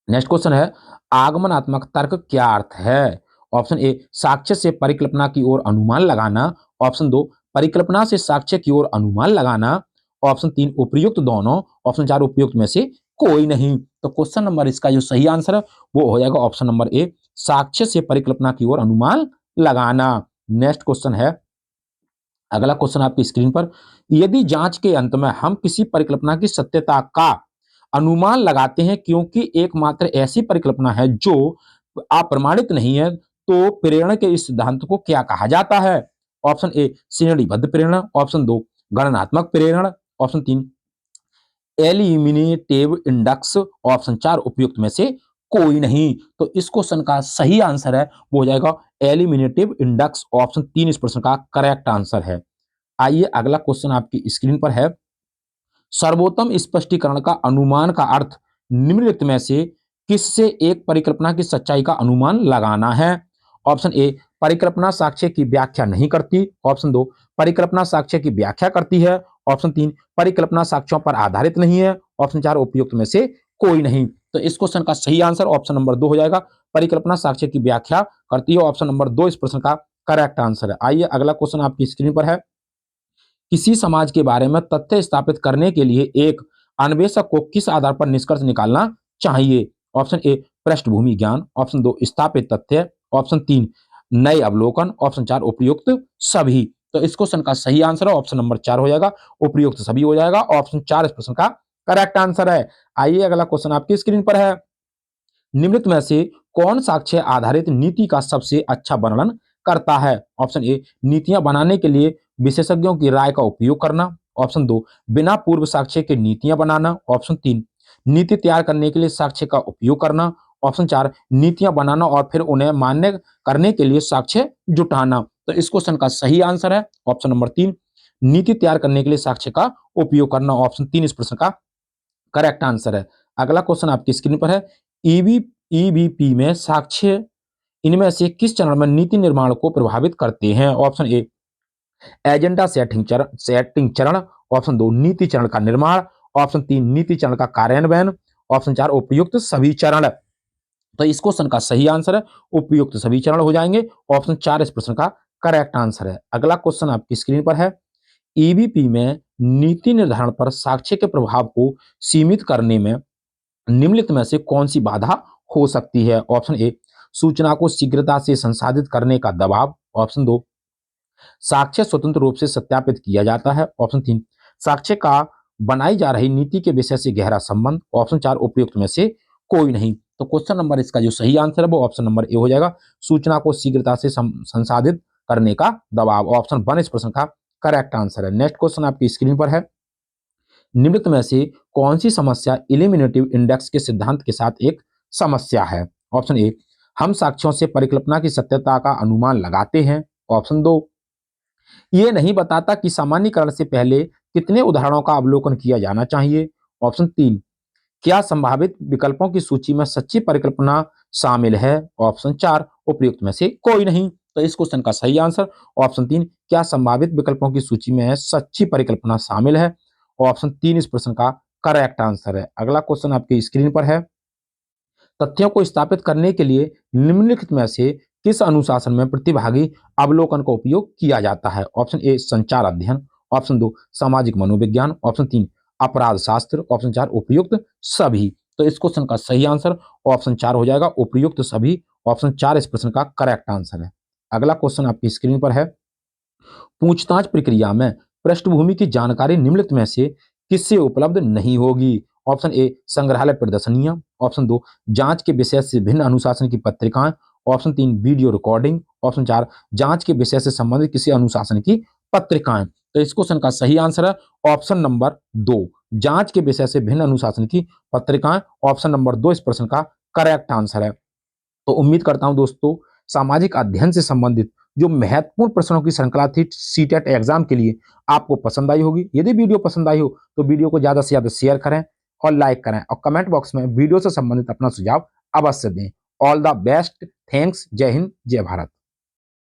नेक्स्ट क्वेश्चन है, आगमनात्मक तर्क क्या अर्थ है? ऑप्शन ए, साक्ष्य से परिकल्पना की ओर अनुमान लगाना। ऑप्शन 2, परिकल्पना से साक्ष्य की ओर अनुमान लगाना, ऑप्शन 3 उपयुक्त दोनों, ऑप्शन 4 उपयुक्त में से कोई नहीं। तो क्वेश्चन नंबर इसका जो सही आंसर है वो हो जाएगा ऑप्शन नंबर ए, साक्ष्य से परिकल्पना की ओर अनुमान लगाना। नेक्स्ट क्वेश्चन है, अगला क्वेश्चन आपकी स्क्रीन पर, यदि जांच के अंत में हम किसी परिकल्पना की सत्यता का अनुमान लगाते हैं क्योंकि एकमात्र ऐसी परिकल्पना है जो अप्रमाणित नहीं है, तो प्रेरण के इस सिद्धांत को क्या कहा जाता है? ऑप्शन ए श्रेणीबद्ध प्रेरण, ऑप्शन 2 गणनात्मक प्रेरण, ऑप्शन 3 एलिमिनेटिव इंडेक्स, ऑप्शन 4 उपयुक्त में से कोई नहीं। तो इस क्वेश्चन का सही आंसर है वो हो जाएगा एलिमिनेटिव इंडेक्स, ऑप्शन 3 इस प्रश्न का करेक्ट आंसर है। आइए अगला क्वेश्चन आपकी स्क्रीन पर है, सर्वोत्तम स्पष्टीकरण का अनुमान का अर्थ निम्नलिखित में से किससे एक परिकल्पना की सच्चाई का अनुमान लगाना है? ऑप्शन ए परिकल्पना साक्ष्य की व्याख्या नहीं करती, ऑप्शन 2 परिकल्पना साक्ष्य की व्याख्या करती है, ऑप्शन 3 परिकल्पना साक्ष्यों पर आधारित नहीं है, ऑप्शन 4 उपयुक्त में से कोई नहीं। तो इस क्वेश्चन का सही आंसर ऑप्शन नंबर 2 हो जाएगा, परिकल्पना साक्ष्य की व्याख्या करती है, ऑप्शन नंबर 2 इस प्रश्न का करेक्ट आंसर है। आइए अगला क्वेश्चन आपकी स्क्रीन पर है, किसी समाज के बारे में तथ्य स्थापित करने के लिए एक अन्वेषक को किस आधार पर निष्कर्ष निकालना चाहिए? ऑप्शन ए पृष्ठभूमि ज्ञान, ऑप्शन 2 स्थापित तथ्य, ऑप्शन 3 नए अवलोकन, ऑप्शन 4 उपयुक्त सभी। तो इस क्वेश्चन का सही आंसर है ऑप्शन नंबर 4 हो जाएगा, उपयुक्त सभी हो जाएगा, ऑप्शन 4 इस प्रश्न का करेक्ट आंसर है। आइए अगला क्वेश्चन आपकी स्क्रीन पर है, निम्नलिखित में से कौन साक्ष्य आधारित नीति का सबसे अच्छा वर्णन करता है? ऑप्शन ए नीतियां बनाने के लिए विशेषज्ञों की राय का उपयोग करना, ऑप्शन 2 बिना पूर्व साक्ष्य के नीतियां बनाना, ऑप्शन 3 नीति तैयार करने के लिए साक्ष्य का उपयोग करना, ऑप्शन 4 नीतियां बनाना और फिर उन्हें मान्य करने के लिए साक्ष्य जुटाना। तो इस क्वेश्चन का सही आंसर है ऑप्शन नंबर 3 नीति तैयार करने के लिए साक्ष्य का उपयोग करना, ऑप्शन 3 इस प्रश्न का करेक्ट आंसर है। अगला क्वेश्चन आपकी स्क्रीन पर है, ईवी ईवीपी में साक्ष्य इनमें से किस चरण में नीति निर्माण को प्रभावित करते हैं? ऑप्शन ए एजेंडा सेटिंग चरण, ऑप्शन 2 नीति चरण का निर्माण, ऑप्शन 3 नीति चरण का कार्यान्वयन, ऑप्शन 4 उपयुक्त सभी चरण। तो इस क्वेश्चन का सही आंसर है उपयुक्त सभी चरण हो जाएंगे, ऑप्शन 4 इस प्रश्न का करेक्ट आंसर है। अगला क्वेश्चन आपकी स्क्रीन पर है, ईवीपी में नीति निर्धारण पर साक्ष्य के प्रभाव को सीमित करने में निम्नलिखित में से कौन सी बाधा हो सकती है? ऑप्शन ए सूचना को शीघ्रता से संसाधित करने का दबाव, ऑप्शन 2 साक्ष्य स्वतंत्र रूप से सत्यापित किया जाता है, ऑप्शन 3 साक्ष्य का बनाई जा रही नीति के विषय से गहरा संबंध, ऑप्शन 4 उपयुक्त में से कोई नहीं। तो क्वेश्चन नंबर इसका जो सही आंसर है वो ऑप्शन नंबर ए हो जाएगा, सूचना को शीघ्रता से संसाधित करने का दबाव, ऑप्शन 1 इस प्रश्न का करेक्ट आंसर है। नेक्स्ट क्वेश्चन आपकी स्क्रीन पर है, निम्नलिखित में से कौन सी समस्या इलिमिनेटिव इंडेक्स के सिद्धांत के साथ एक समस्या है? ऑप्शन ए हम साक्ष्यों से परिकल्पना की सत्यता का अनुमान लगाते हैं, ऑप्शन 2 ये नहीं बताता कि सामान्यीकरण से पहले कितने उदाहरणों का अवलोकन किया जाना चाहिए, ऑप्शन 3 क्या संभावित विकल्पों की सूची में सच्ची परिकल्पना शामिल है, ऑप्शन 4 उपयुक्त में से कोई नहीं। तो इस क्वेश्चन का सही आंसर ऑप्शन 3 क्या संभावित विकल्पों की सूची में सच्ची परिकल्पना शामिल है, ऑप्शन 3 इस प्रश्न का करेक्ट आंसर है। अगला क्वेश्चन आपकी स्क्रीन पर है, तथ्यों को स्थापित करने के लिए निम्नलिखित में से किस अनुशासन में प्रतिभागी अवलोकन का उपयोग किया जाता है? ऑप्शन ए संचार अध्ययन, ऑप्शन 2 सामाजिक मनोविज्ञान, ऑप्शन 3 अपराध शास्त्र, ऑप्शन 4 उपयुक्त सभी। तो इस क्वेश्चन का सही आंसर ऑप्शन 4 हो जाएगा, उपयुक्त सभी, ऑप्शन 4 इस प्रश्न का करेक्ट आंसर है। अगला क्वेश्चन आपकी स्क्रीन पर है, पूछताछ प्रक्रिया में पृष्ठभूमि की जानकारी निम्नलिखित में से किससे उपलब्ध नहीं होगी? ऑप्शन ए संग्रहालय प्रदर्शनियां, ऑप्शन 2 जांच के विषय से भिन्न अनुशासन की पत्रिकाएं, ऑप्शन 3 वीडियो रिकॉर्डिंग, ऑप्शन 4 जांच के विषय से संबंधित किसी अनुशासन की पत्रिकाएं। तो इस क्वेश्चन का सही आंसर है ऑप्शन नंबर 2 जांच के विषय से भिन्न अनुशासन की पत्रिकाएं, ऑप्शन नंबर 2 इस प्रश्न का करेक्ट आंसर है। तो उम्मीद करता हूं दोस्तों सामाजिक अध्ययन से संबंधित जो महत्वपूर्ण प्रश्नों की श्रृंखला थी सीटेट एग्जाम के लिए आपको पसंद आई होगी। यदि वीडियो पसंद आई हो तो वीडियो को ज्यादा से ज्यादा शेयर करें और लाइक करें और कमेंट बॉक्स में वीडियो से संबंधित अपना सुझाव अवश्य दें। ऑल द बेस्ट, थैंक्स, जय हिंद, जय भारत।